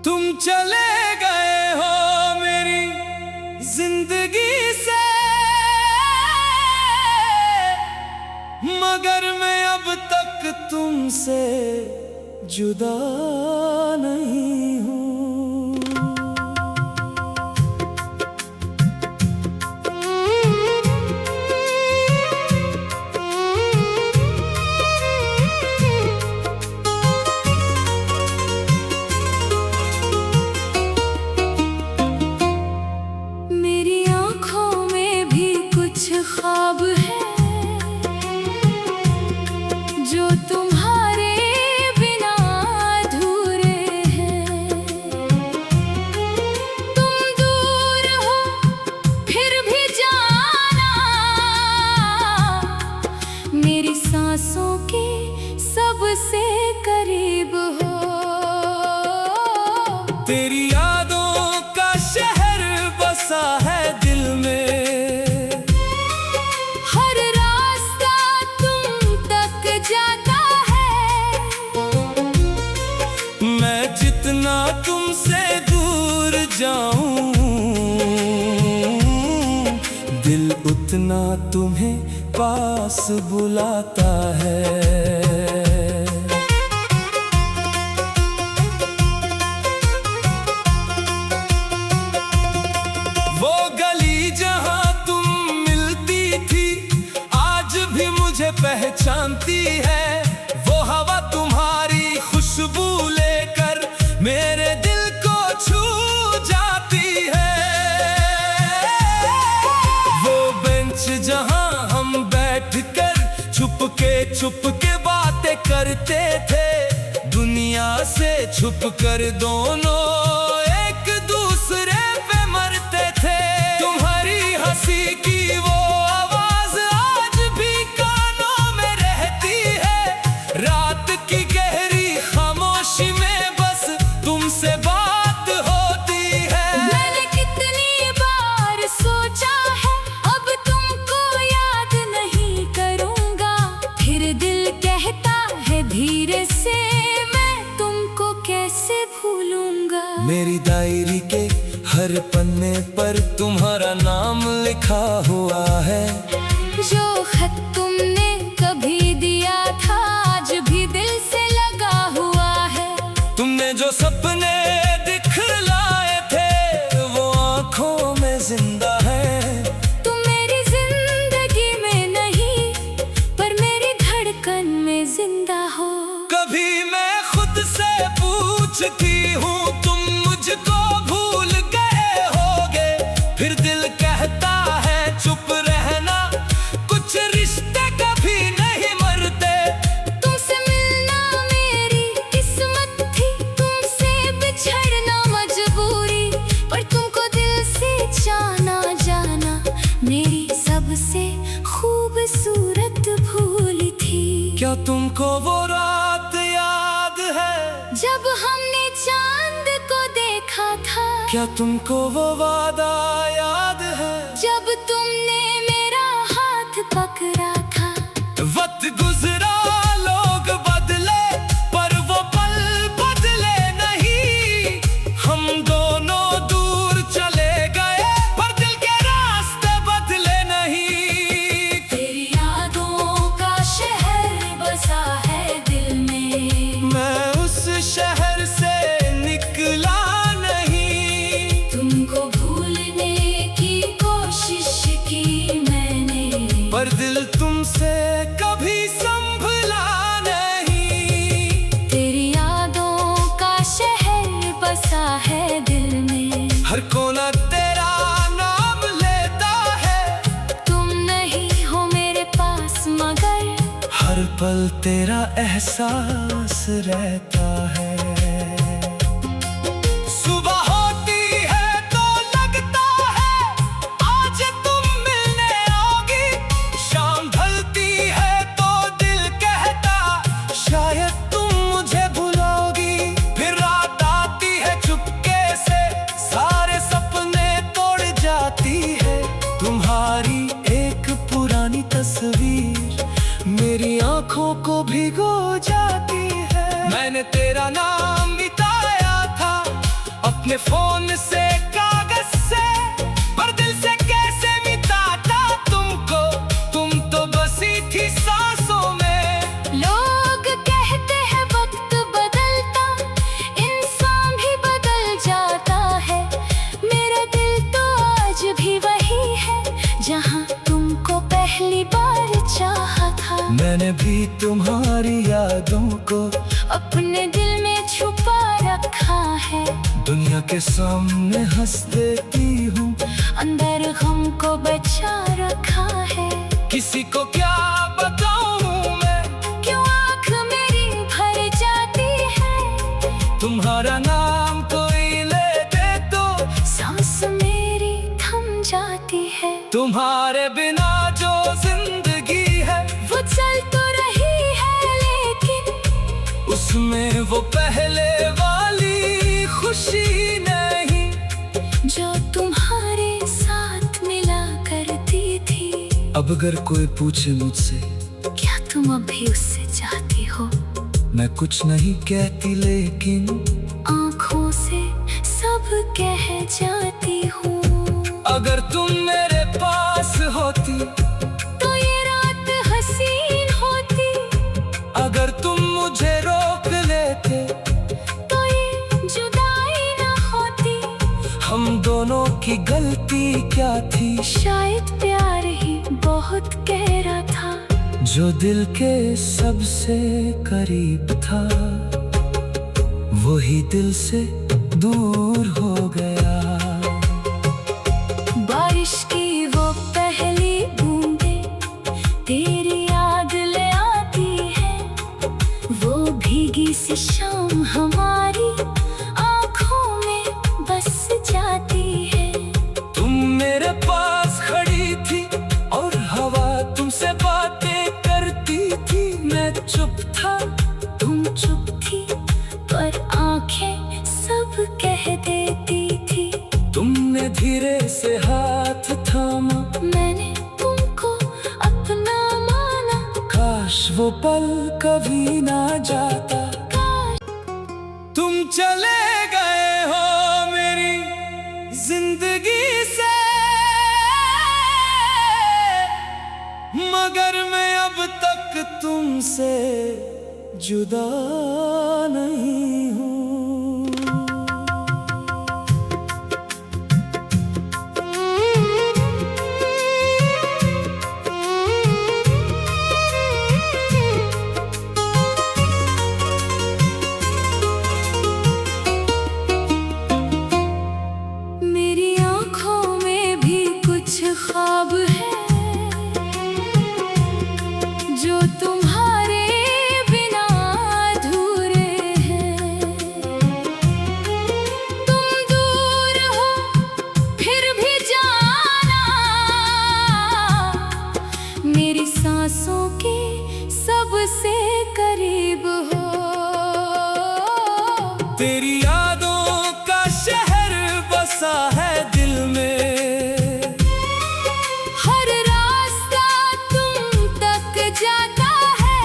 तुम चले गए हो मेरी जिंदगी से, मगर मैं अब तक तुमसे जुदा नहीं हूँ। मेरी आँखों में भी कुछ ख्वाब है जो तुम्हारे बिना अधूरे हैं। तुम दूर हो फिर भी जाना, मेरी सांसों के सबसे करीब हो। तेरी यादों का शहर बसा है दिल में, हर रास्ता तुम तक जाता है। मैं जितना तुमसे दूर जाऊं, दिल उतना तुम्हें पास बुलाता है। वो गली जहां तुम मिलती थी आज भी मुझे पहचानती है। वो हवा तुम्हारी खुशबू लेकर मेरे दिल को छू जाती है। वो बेंच जहां हम बैठकर छुपके बातें करते थे, दुनिया से छुपकर दोनों एक दूसरे पे मरते थे। तुम्हारी हंसी की वो आवाज आज भी कानों में रहती है। रात की गहरी खामोशी में बस तुमसे बात होती है। मैंने कितनी बार सोचा है अब तुमको याद नहीं करूंगा, फिर दिल कहता है धीरे से मैं तुमको कैसे भूलूंगा। मेरी डायरी के हर पन्ने पर तुम्हारा नाम लिखा हुआ है। जो खत तुमने कभी दिया था आज भी दिल से लगा हुआ है। तुमने जो सपने दिखलाए थे वो आंखों में जिंदा है। तुम मेरी जिंदगी में नहीं पर मेरी धड़कन में जिंदा हो। कभी मैं खुद से पूछती हूँ तुम मुझको भूल गए होगे, फिर दिल कहता है चुप रहना, कुछ रिश्ते कभी नहीं मरते। तुमसे मिलना मेरी किस्मत थी, तुमसे बिछड़ना मजबूरी, पर तुमको दिल से जाना मेरी सबसे खूबसूरत भूल थी। क्या तुमको वो रात याद है जब हमने चांद को देखा था? क्या तुमको वो वादा याद है जब तुमने मेरा हाथ पकड़ा था? वक्त गुजरा लोग बदले पर वो पल बदले नहीं। हम दोनों दूर चले गए पर दिल के रास्ते बदले नहीं। तेरी यादों का शहर बसा है दिल में, मैं उस शहर से निकला नहीं। तुमको भूलने की कोशिश की मैंने, पर दिल तुमसे कभी संभला नहीं। तेरी यादों का शहर बसा है दिल में, हर कोना तेरा नाम लेता है। तुम नहीं हो मेरे पास मगर हर पल तेरा एहसास रहता है। सुबह होती है तो लगता है आज तुम मिलने आओगी, शाम ढलती है तो दिल कहता शायद तुम मुझे भुलाओगी। फिर रात आती है चुपके से सारे सपने तोड़ जाती है। तुम्हारी एक पुरानी तस्वीर मेरी आंखों को भिगो जाती है। मैंने तेरा नाम अपने फोन से कागज से, पर दिल से कैसे मिटाता तुमको, तुम तो बसी थी सांसों में। लोग कहते हैं वक्त बदलता, इंसान भी बदल जाता है। मेरा दिल तो आज भी वही है जहाँ तुमको पहली बार चाहा था। मैंने भी तुम्हारी यादों को अपने दिल में छुपा रखा है। दुनिया के सामने हंस देती हूँ, अंदर गम को बचा रखा है। किसी को क्या बताऊँ मैं, क्यों आँख मेरी भर जाती है। तुम्हारा नाम कोई ले दे तो सांस मेरी थम जाती है। तुम्हारे बिना जो जिंदगी है वो चल तो रही है, लेकिन उसमें वो पहले वाली खुशी नहीं जो तुम्हारे साथ मिला करती थी। अब अगर कोई पूछे मुझसे क्या तुम अभी उससे चाहती हो, मैं कुछ नहीं कहती, लेकिन आँखों से सब कह जाती हूँ। अगर तुम मेरे पास होती तो ये रात हसीन होती। अगर तुम मुझे रोक लेते तो ये जुदाई न होती। हम दोनों की गलती क्या थी, शायद प्यार ही बहुत गहरा था, जो दिल के सबसे करीब था वही दिल से दूर हो गया। बारिश की वो पहली बूंदें तेरी याद ले आती है। वो भीगी सी शाम हमारी आँखों में बस जाती है। तुम मेरे पास खड़ी थी और हवा तुमसे बातें करती थी, मैं चुप था, तुम चुप थी पर आंखें सब कह देती थी। तुमने धीरे से हाथ थामा, मैंने तुमको अपना माना। काश वो पल कभी ना जाता। तुम चले गए हो मेरी जिंदगी से, मगर मैं अब तक तुमसे जुदा नहीं हूँ। मेरी आँखों में भी कुछ ख्वाब है जो तुम्हारे बिना अधूरे हैं। तुम दूर हो फिर भी जाना, मेरी सांसों के सबसे करीब हो। तेरी यादों का शहर बसा है दिल में, हर रास्ता तुम तक जाता है।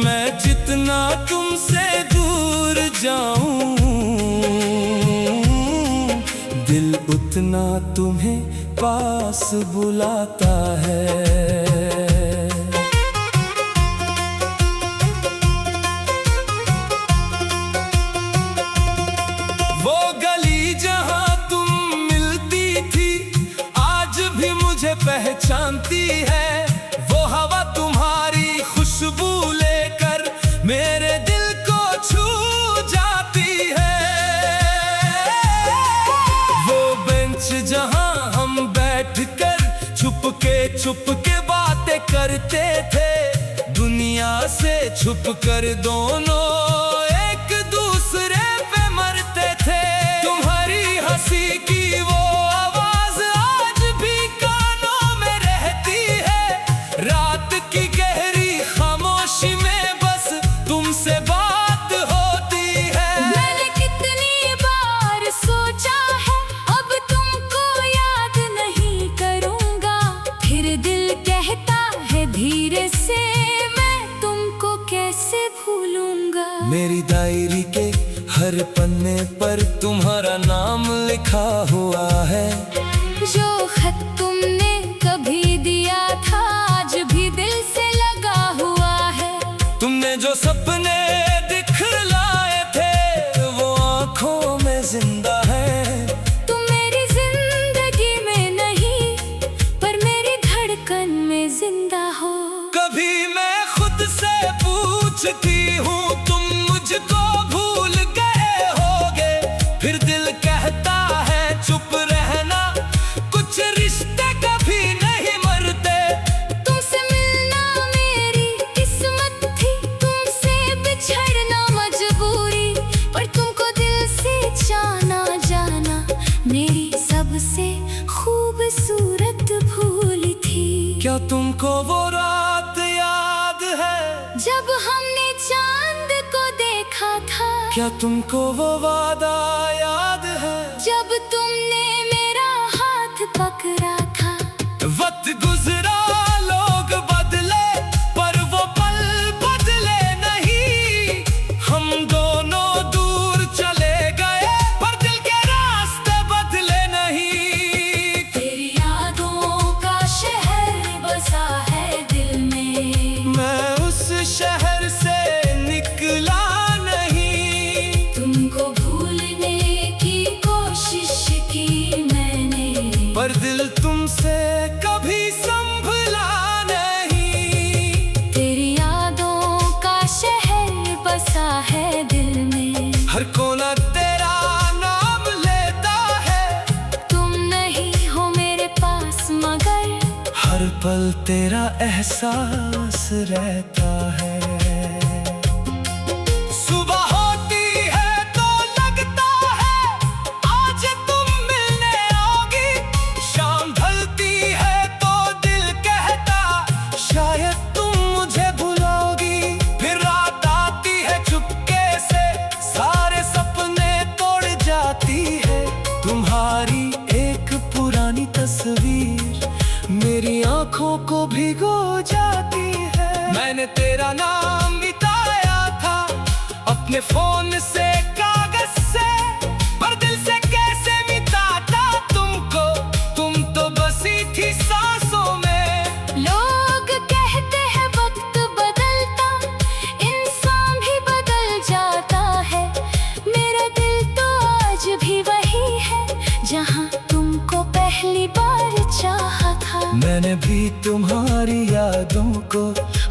मैं जितना तुमसे दूर जाऊं, दिल उतना तुम्हें पास बुलाता है। वो गली जहां तुम मिलती थी आज भी मुझे पहचानती है। वो हवा तुम्हारी खुशबू लेकर मेरे दिल को छू जाती है। वो बेंच जहां हम बैठकर चुपके बातें करते थे, दुनिया से छुपकर दोनों एक दूसरे पे मरते थे। तुम्हारी हंसी की वो आवाज आज भी कानों में रहती है। रात की गहरी खामोशी में बस तुमसे बात होती है। मैंने कितनी बार सोचा है अब तुमको याद नहीं करूंगा, फिर दिल कहता है धीरे से मैं तुमको कैसे भूलूंगा। डायरी के हर पन्ने पर तुम्हारा नाम लिखा हुआ है। जो खत तुमने कभी दिया था आज भी दिल से लगा हुआ है। तुमने जो सपने दिखलाए थे वो आंखों में जिंदा है। तुम मेरी जिंदगी में नहीं पर मेरी धड़कन में जिंदा हो। कभी मैं खुद से पूछती हूँ तुम मुझको भूल गए होगे, फिर दिल कहता है चुप रहना, कुछ रिश्ते कभी नहीं मरते। तुमसे मिलना मेरी किस्मत थी, तुमसे बिछड़ना मजबूरी, पर तुमको दिल से जाना मेरी सबसे खूबसूरत भूल थी। क्या तुमको वो रात याद है जब हमने चांद को देखा था? क्या तुमको वो वादा याद है जब तुमने मेरा हाथ पकड़ा था? वक्त गुजरा लोग बदले पर वो पल बदले नहीं। हम दोनों दूर चले गए पर दिल के रास्ते बदले नहीं। तेरी यादों का शहर बसा है दिल में, मैं उस शहर से निकला नहीं। तुमको भूलने की कोशिश की मैंने, पर दिल तुमसे कभी संभला नहीं। तेरी यादों का शहर बसा है दिल में, हर कोना तेरा नाम लेता है। तुम नहीं हो मेरे पास मगर हर पल तेरा एहसास रहता है। सुबह होती है तो लगता है आज तुम मिलने आओगी, शाम ढलती है तो दिल कहता शायद तुम मुझे भुलाओगी। फिर रात आती है चुपके से सारे सपने तोड़ जाती है। तुम्हारी एक पुरानी तस्वीर मेरी आंखों को भिगो जाती है। मैंने तेरा नाम मिटाया था अपने फोन से कागज से, पर दिल से कैसे मिटाता तुमको, तुम तो बसी थी सांसों में। लोग कहते हैं वक्त बदलता इंसान भी बदल जाता है, मेरा दिल तो आज भी वही है जहाँ तुमको पहली बार चाहा था। मैंने भी तुम्हारी यादों को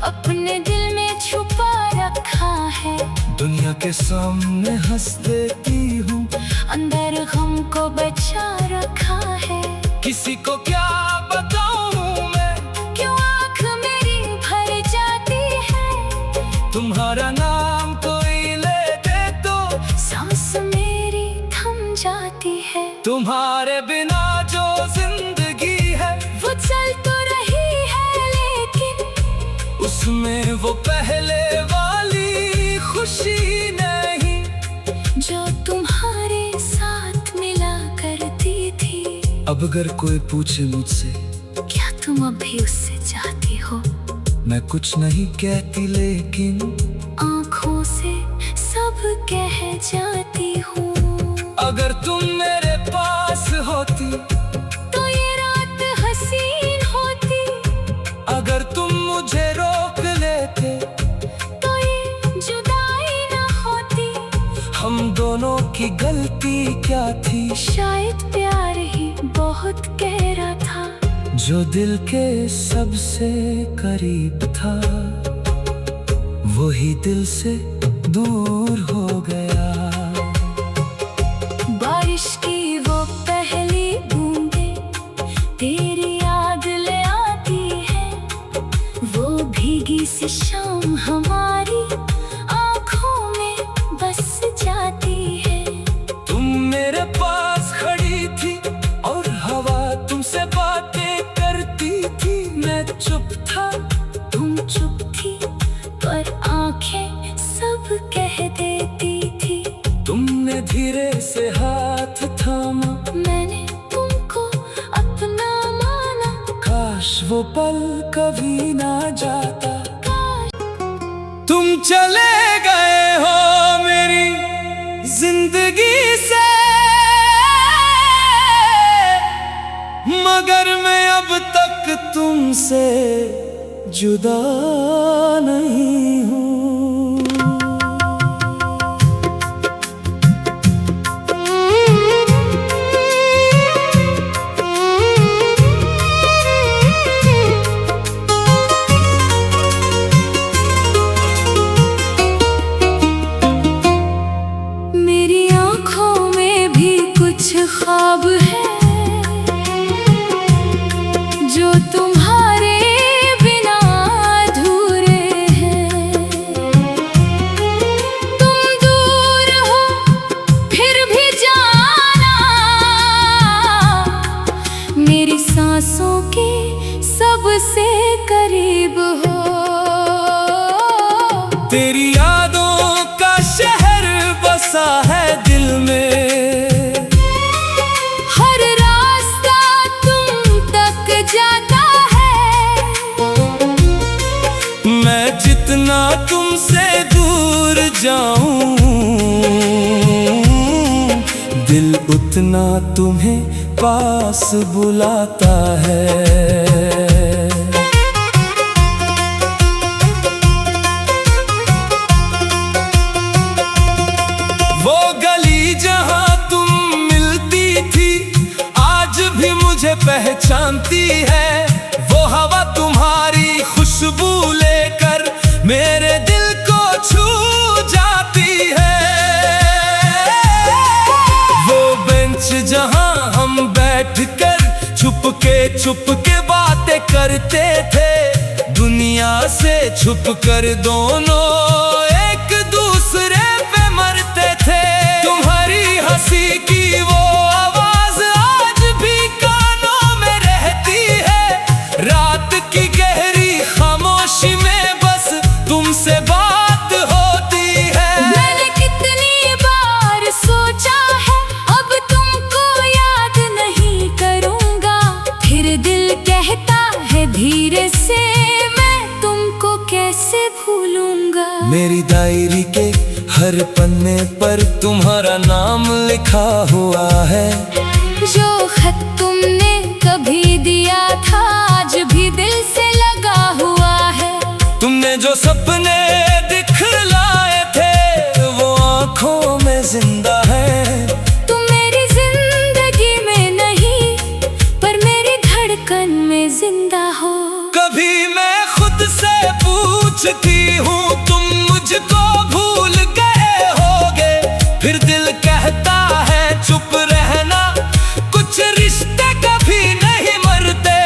अपने दिल में छुपा रखा है, दुनिया के सामने हंस देती हूँ, अंदर गम को बचा रखा है। किसी को क्या बताऊँ मैं, क्यों आँख मेरी भर जाती है? तुम्हारा नाम कोई ले दे तो सांस मेरी थम जाती है। तुम्हारे बिना जो जिंदगी है वो चल तो रही है लेकिन उसमें वो पहले वाली खुशी नहीं जो तुम्हारे साथ मिला करती थी। अब अगर कोई पूछे मुझसे क्या तुम अभी उससे चाहती हो? मैं कुछ नहीं कहती लेकिन आँखों से सब कह जाती हूँ। अगर तुम मेरे पास होती तो ये रात हसीन होती, अगर तुम मुझे रोक लेते तो ये जुदाई ना होती। हम दोनों की गलती क्या थी, शायद प्यार ही बहुत गहरा था, जो दिल के सबसे करीब था वही दिल से दूर हो गया। बारिश की वो पहली बूंदें तेरी याद ले आती है, वो भीगी सी शाम हमारी आँखों में बस जाती है। तुम मेरे पास खड़ी थी और हवा तुमसे बातें करती थी, मैं चुप था तुम चुप थी पर आंखें सब कह देती थी। तुमने धीरे से हाथ थामा, मैंने तुमको अपना माना, काश वो पल कभी ना जाता। काश तुम चले गए हो मेरी तुमसे जुदा नहीं हूँ। मेरी आँखों में भी कुछ ख्वाब है जो तुम्हारे बिना अधूरे हैं। तुम दूर हो फिर भी जाना, मेरी सांसों के सबसे करीब हो। तेरी यादों का शहर बसा है दिल में, हर रास्ता तुम तक जाता है। मैं जितना तुमसे दूर जाऊं, दिल उतना तुम्हें पास बुलाता है। वो गली जहां तुम मिलती थी आज भी मुझे पहचानती है। वो हवा तुम्हारी खुशबू लेकर मेरे दिल को छू जाती है। वो बेंच जहां हम बैठकर चुपके बातें करते थे, दुनिया से छुपकर दोनों एक दूसरे पे मरते थे। तुम्हारी हंसी की वो आवाज आज भी कानों में रहती है। रात की गहरी खामोशी में बस तुमसे बात होती है। मैंने कितनी बार सोचा है अब तुमको याद नहीं करूंगा, फिर दिल कहता है धीरे से मैं तुमको कैसे भूलूंगा। मेरी डायरी के हर पन्ने पर तुम्हारा नाम लिखा हुआ है। जो खत तुमने कभी दिया था आज भी दिल से लगा हुआ है। तुमने जो सपने दिखलाए थे वो आँखों में जिंदा है। तुम मेरी जिंदगी में नहीं पर मेरी धड़कन में जिंदा हो। कभी मैं खुद से पूछती हूँ तुम मुझको भूल गए होगे, फिर दिल कहता है चुप रहना, कुछ रिश्ते कभी नहीं मरते।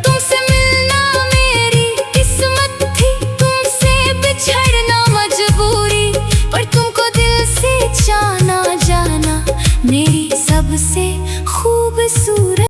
तुमसे मिलना मेरी किस्मत थी, तुमसे बिछड़ना मजबूरी, पर तुमको दिल से जाना मेरी सबसे खूबसूरत